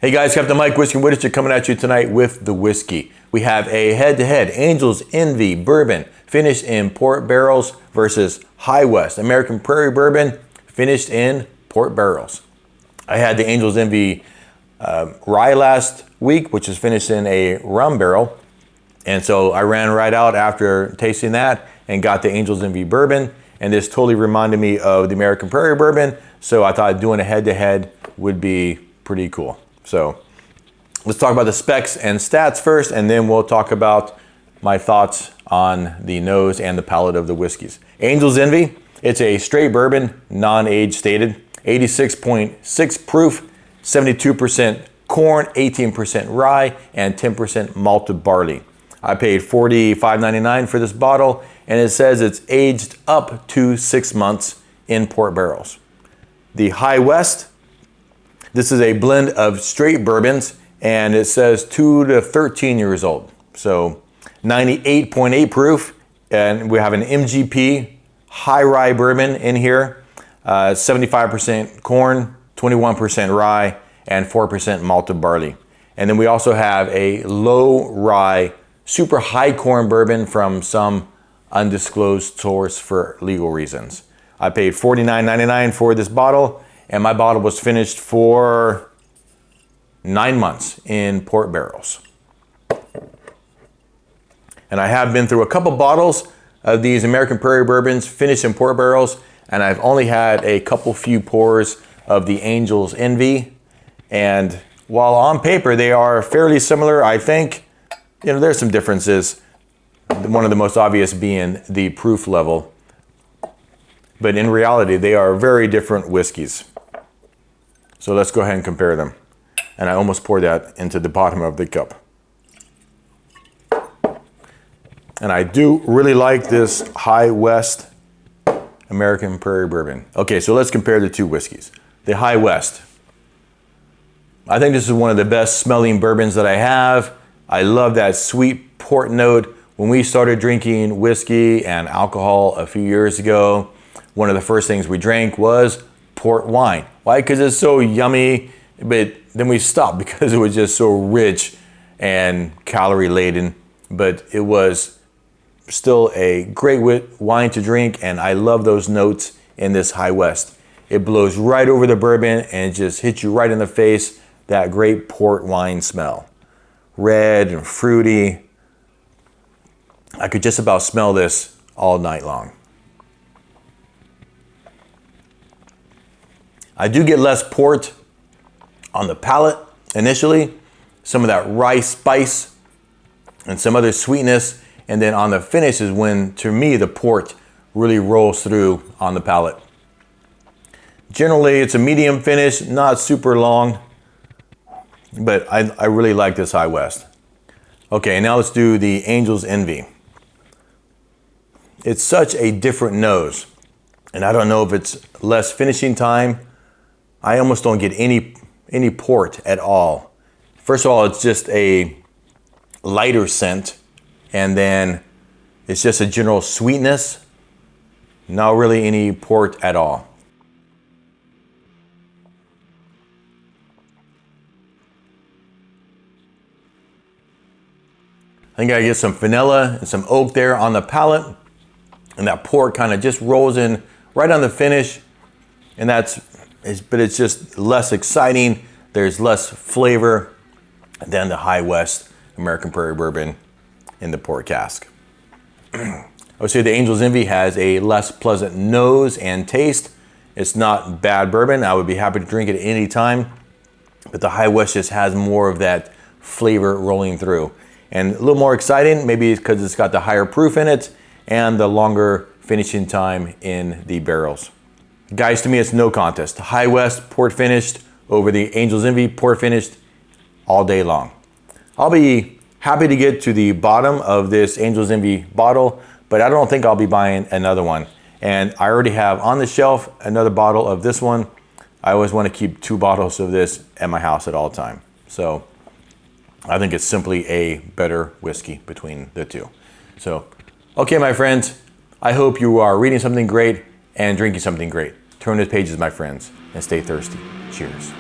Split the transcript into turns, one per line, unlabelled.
Hey guys, Captain Mike Whiskey Whittaker coming at you tonight with the whiskey. We have a head-to-head Angel's Envy Bourbon finished in port barrels versus High West American Prairie Bourbon finished in port barrels. I had the Angel's Envy rye last week, which is finished in a rum barrel. And so I ran right out after tasting that and got the Angel's Envy Bourbon. And this totally reminded me of the American Prairie Bourbon. So I thought doing a head-to-head would be pretty cool. So let's talk about the specs and stats first, and then we'll talk about my thoughts on the nose and the palate of the whiskeys. Angel's Envy, it's a straight bourbon, non-age stated, 86.6 proof, 72% corn, 18% rye, and 10% malted barley. I paid $45.99 for this bottle, and it says it's aged up to 6 months in port barrels. The High West, this is a blend of straight bourbons, and it says 2 to 13 years old. So 98.8 proof, and we have an MGP high rye bourbon in here, 75% corn, 21% rye, and 4% malted barley. And then we also have a low rye, super high corn bourbon from some undisclosed source for legal reasons. I paid $49.99 for this bottle, and my bottle was finished for 9 months in port barrels. And I have been through a couple bottles of these American Prairie Bourbons finished in port barrels, and I've only had a couple few pours of the Angel's Envy. And while on paper they are fairly similar, I think, there's some differences. One of the most obvious being the proof level. But in reality, they are very different whiskeys. So let's go ahead and compare them. And I almost poured that into the bottom of the cup. And I do really like this High West American Prairie Bourbon. Okay, so let's compare the two whiskeys. The High West. I think this is one of the best smelling bourbons that I have. I love that sweet port note. When we started drinking whiskey and alcohol a few years ago, one of the first things we drank was port wine. Why? Because it's so yummy, but then we stopped because it was just so rich and calorie laden, but it was still a great wine to drink, and I love those notes in this High West. It blows right over the bourbon and just hits you right in the face, that great port wine smell. Red and fruity. I could just about smell this all night long. I do get less port on the palate initially, some of that rye spice and some other sweetness, and then on the finish is when, to me, the port really rolls through on the palate. Generally, it's a medium finish, not super long, but I really like this High West. Okay, now let's do the Angel's Envy. It's such a different nose, and I don't know if it's less finishing time. I almost don't get any port at all. First of all, it's just a lighter scent, and then it's just a general sweetness. Not really any port at all. I think I get some vanilla and some oak there on the palate, and that port kind of just rolls in right on the finish, and but it's just less exciting. There's less flavor than the High West American Prairie Bourbon in the port cask. I would say the Angel's Envy has a less pleasant nose and taste. It's not bad bourbon. I would be happy to drink it at any time, but the High West just has more of that flavor rolling through. And a little more exciting, maybe because it's got the higher proof in it and the longer finishing time in the barrels. Guys, to me, it's no contest. High West port finished over the Angel's Envy port finished all day long. I'll be happy to get to the bottom of this Angel's Envy bottle, but I don't think I'll be buying another one. And I already have on the shelf another bottle of this one. I always want to keep 2 bottles of this at my house at all time. So I think it's simply a better whiskey between the two. So, okay, my friends, I hope you are reading something great and drinking something great. Turn the pages, my friends, and stay thirsty. Cheers.